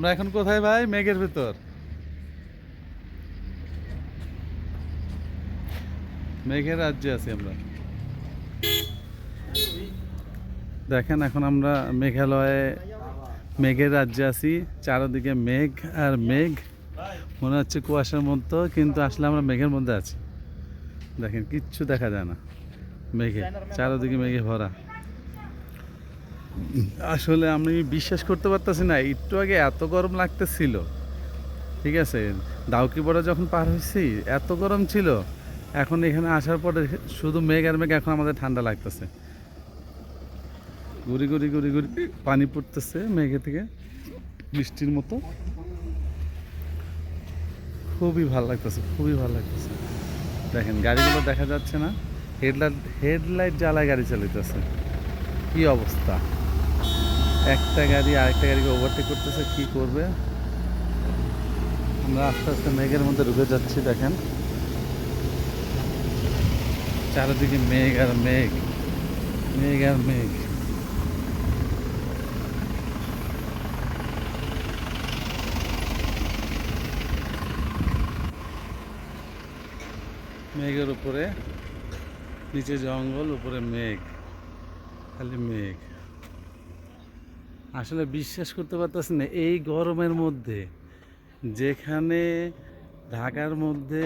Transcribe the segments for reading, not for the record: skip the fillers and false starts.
আমরা এখন কোথায় ভাই? মেঘের ভেতর। মেঘের রাজ্যে আছি আমরা। দেখেন এখন আমরা মেঘালয়ে মেঘের রাজ্যে আছি। চারদিকে মেঘ আর মেঘ, মনে হচ্ছে কুয়াশার মতো, কিন্তু আসলে আমরা মেঘের মধ্যে আছি। দেখেন কিচ্ছু দেখা যায় না, মেঘে চারদিকে মেঘে ভরা। আসলে আমি বিশ্বাস করতে পারতেছি না, একটু আগে এত গরম লাগতেছিল, ঠিক আছে, দাউকিপাড়া যখন পার হয়েছি এত গরম ছিল, এখন এখানে আসার পরে শুধু মেঘ আর মেঘ, এখন আমাদের ঠান্ডা লাগতেছে। গুড়ি গুড়ি গুড়ি গুড়ি পানি পড়তেছে মেঘে থেকে বৃষ্টির মতো। খুবই ভালো লাগতেছে, খুবই ভালো লাগতেছে। দেখেন গাড়িগুলো দেখা যাচ্ছে না, হেডলাইট জ্বালায় গাড়ি চালাইতেছে। কি অবস্থা! একটা গাড়ি আরেকটা গাড়িকে ওভারটেক করতেছে, কি করবে। আমরা আস্তে আস্তে মেঘের মধ্যে ঢুকে যাচ্ছি। দেখেন চারিদিকে মেঘ আর মেঘ, মেঘ আর মেঘ। মেঘের উপরে নিচে জঙ্গল, উপরে মেঘ, খালি মেঘ। আসলে বিশ্বাস করতে পারতেছি না, এই গরমের মধ্যে, যেখানে ঢাকার মধ্যে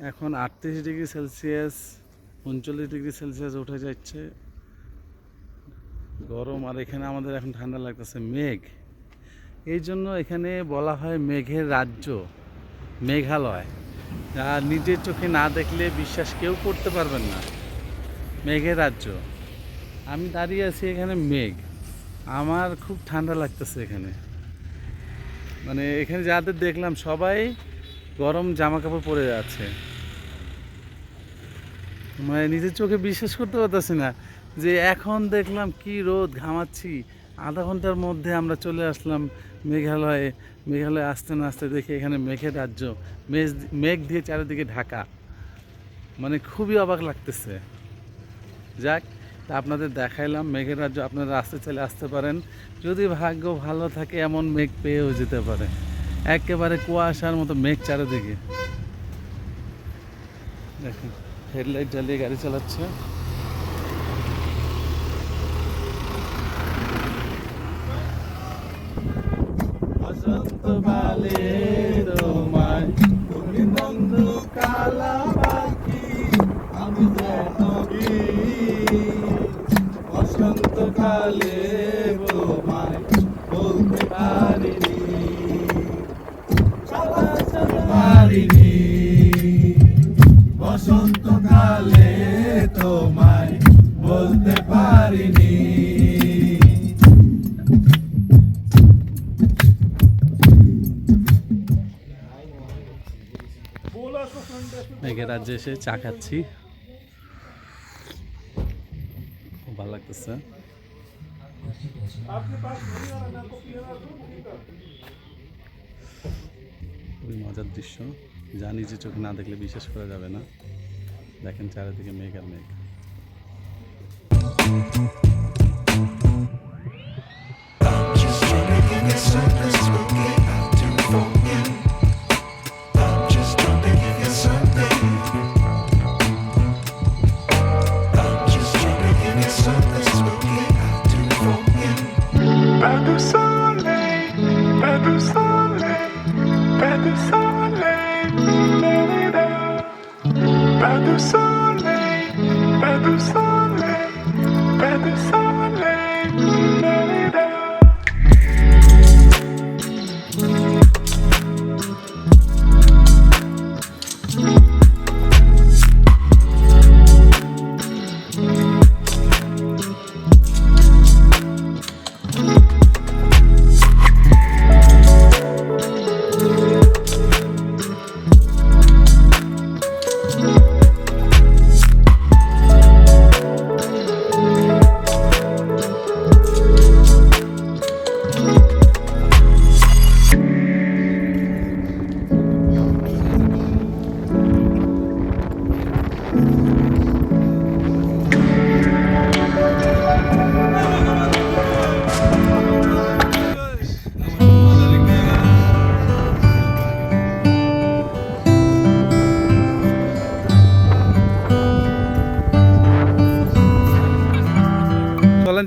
এখন 38 ডিগ্রি সেলসিয়াস 39 ডিগ্রি সেলসিয়াস উঠে যাচ্ছে গরম, আর এখানে আমাদের এখন ঠান্ডা লাগতেছে। মেঘ, এই জন্য এখানে বলা হয় মেঘের রাজ্য, মেঘালয়। আর নিজের চোখে না দেখলে বিশ্বাস কেউ করতে পারবেন না, মেঘের রাজ্য। আমি দাঁড়িয়ে আছি এখানে, মেঘ, আমার খুব ঠান্ডা লাগতেছে এখানে। মানে এখানে যাদের দেখলাম সবাই গরম জামা কাপড় পরে যাচ্ছে, মানে নিজের চোখে বিশ্বাস করতে পারতেছি না যে এখন দেখলাম কি রোদ, ঘামাচ্ছি। আধা ঘন্টার মধ্যে আমরা চলে আসলাম মেঘালয়ে। মেঘালয়ে আসতে না আসতে দেখি এখানে মেঘের রাজ্য, মেঘ দিয়ে চারিদিকে ঢাকা, মানে খুবই অবাক লাগতেছে। যাক, তা আপনাদের দেখাইলাম মেঘের রাজ্য। আপনারা আসতে চাইলে আসতে পারেন, যদি ভাগ্য ভালো থাকে এমন মেঘ পেয়েও যেতে পারে। একেবারে কুয়াশার মতো মেঘ চারিদিকে। দেখুন হেডলাইট জ্বালিয়ে গাড়ি চালাচ্ছে। বসন্ত কালে তোমায় তুমি বন্ধু কালা পাখি, আমি যেন কি বসন্ত কালে তোমায় বলতে পারিনি, পারিনি। বসন্ত কালে তোমায় বলতে পারিনি। মেঘের রাজ্যে এসে চা খাচ্ছি, খুব ভালো লাগতেছে। খুবই মজার দৃশ্য, যা নিজের চোখে না দেখলে বিশ্বাস করা যাবে না। দেখেন চারিদিকে মেঘ আর মেঘ। Pas de soleil, pas de soleil, pas de soleil, pas de soleil,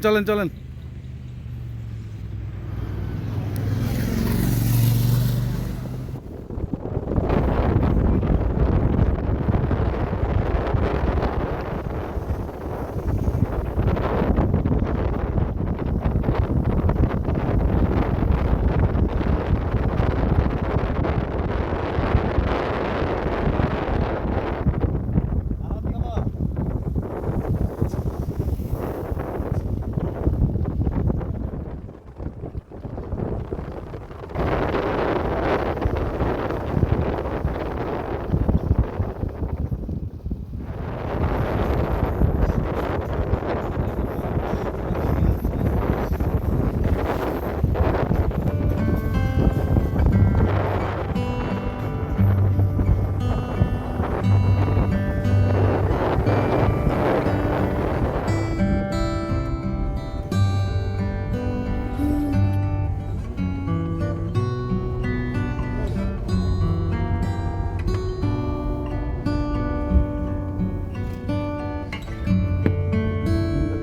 চলেন চলেন চলেন।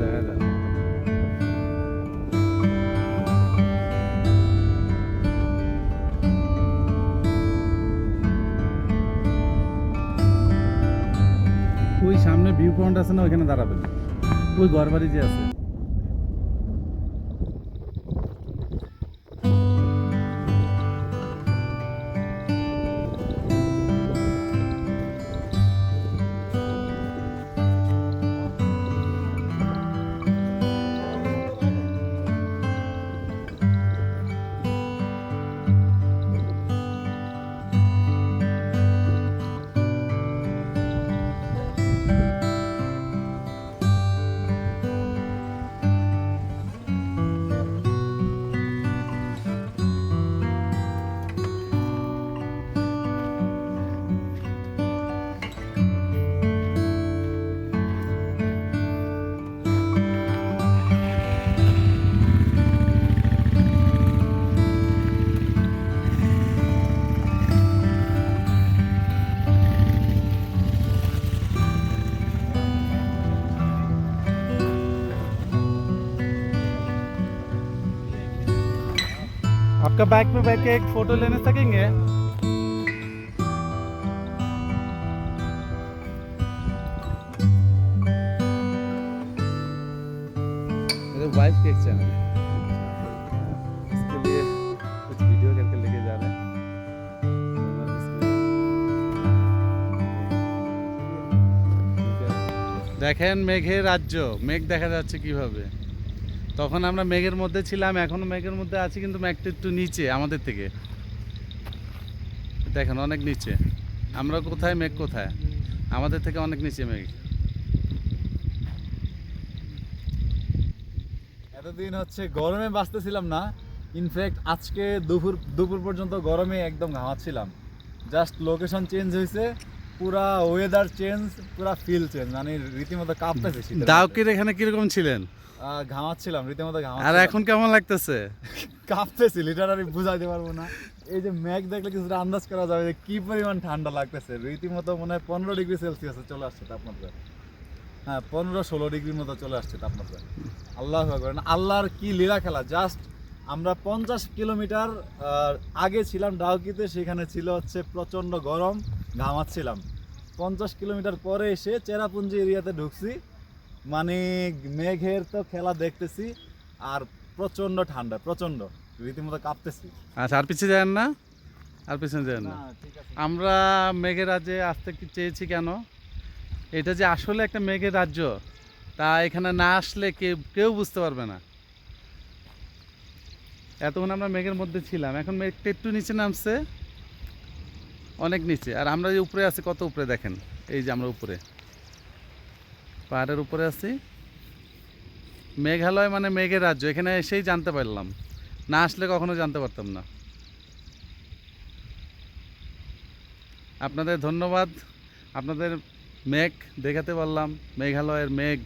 দেখা যায় না। ওই সামনে ভিউ পয়েন্ট আছে না, ওইখানে দাঁড়াবেন। ওই ঘর বাড়ি যে আছে। आपका बैग में बैठ के एक फोटो लेने सकेंगे? मेरे वाइफ के एक चैनल है, इसके लिए कुछ वीडियो करके लेके जा रहे हैं। দেখেন মেঘের রাজ্য, মেঘ দেখা যাচ্ছে কিভাবে। তখন আমরা মেঘের মধ্যে ছিলাম, এখনো মেঘের মধ্যে আছি, কিন্তু মেঘটা একটু নিচে আমাদের থেকে। দেখেন অনেক নিচে। আমরা কোথায়, মেঘ কোথায়? আমাদের থেকে অনেক নিচে মেঘ। এতদিন হচ্ছে গরমে বাঁচতেছিলাম না, ইনফ্যাক্ট আজকে দুপুর পর্যন্ত গরমে একদম ঘামাচ্ছিলাম। জাস্ট লোকেশন চেঞ্জ হয়েছে, পুরা ওয়েদার চেঞ্জ, পুরা ফিল চেঞ্জ, মানে রীতিমতো কাঁপতেছে শীতের দাউকির এখানে কিরকম ছিলেন? মধ্যে। ঘামাচ্ছিলাম, রীতিমতো আর ঘামাচ্ছিলাম। এখন কেমন লাগতেছে? কাঁপতেছি, লিটারালি বুঝাইতে পারবো না। এই যে মেঘ দেখলে কিছুটা আন্দাজ করা যাবে যে কি পরিমাণ ঠান্ডা লাগতেছে। রীতিমতো মনে হয় 15 ডিগ্রি সেলসিয়াসে চলে আসছে তাপমাত্রা। হ্যাঁ, 15-16 ডিগ্রির মতো চলে আসছে তাপমাত্রা। আল্লাহ আকবার, আল্লাহর কি লীলা খেলা। জাস্ট আমরা 50 কিলোমিটার আগে ছিলাম ডাউকিতে, সেখানে ছিল হচ্ছে প্রচণ্ড গরম, ঘামাচ্ছিলাম। 50 কিলোমিটার পরে এসে চেরাপুঞ্জি এরিয়াতে ঢুকছি, মানে মেঘের তো খেলা দেখতেছি, আর প্রচণ্ড ঠান্ডা, প্রচণ্ড রীতিমতো কাঁপতেছি। আচ্ছা, আর পিছিয়ে যান না, আর পিছনে যান না। ঠিক আছে। আমরা মেঘের রাজ্যে আসতে কি চেয়েছি কেন? এটা যে আসলে একটা মেঘের রাজ্য, তা এখানে না আসলে কেউ বুঝতে পারবে না। এতক্ষণ আমরা মেঘের মধ্যে ছিলাম, এখন মেঘটা একটু নিচে নামছে, অনেক নিচে। আর আমরা যে উপরে আছি, কত উপরে দেখেন। এই যে আমরা উপরে, পাহাড়ের উপরে আছি। মেঘালয় মানে মেঘের রাজ্য, এখানে এসেই জানতে পারলাম, না আসলে কখনো জানতে পারতাম না। আপনাদের ধন্যবাদ, আপনাদের মেঘ দেখাতে পারলাম, মেঘালয়ের মেঘ।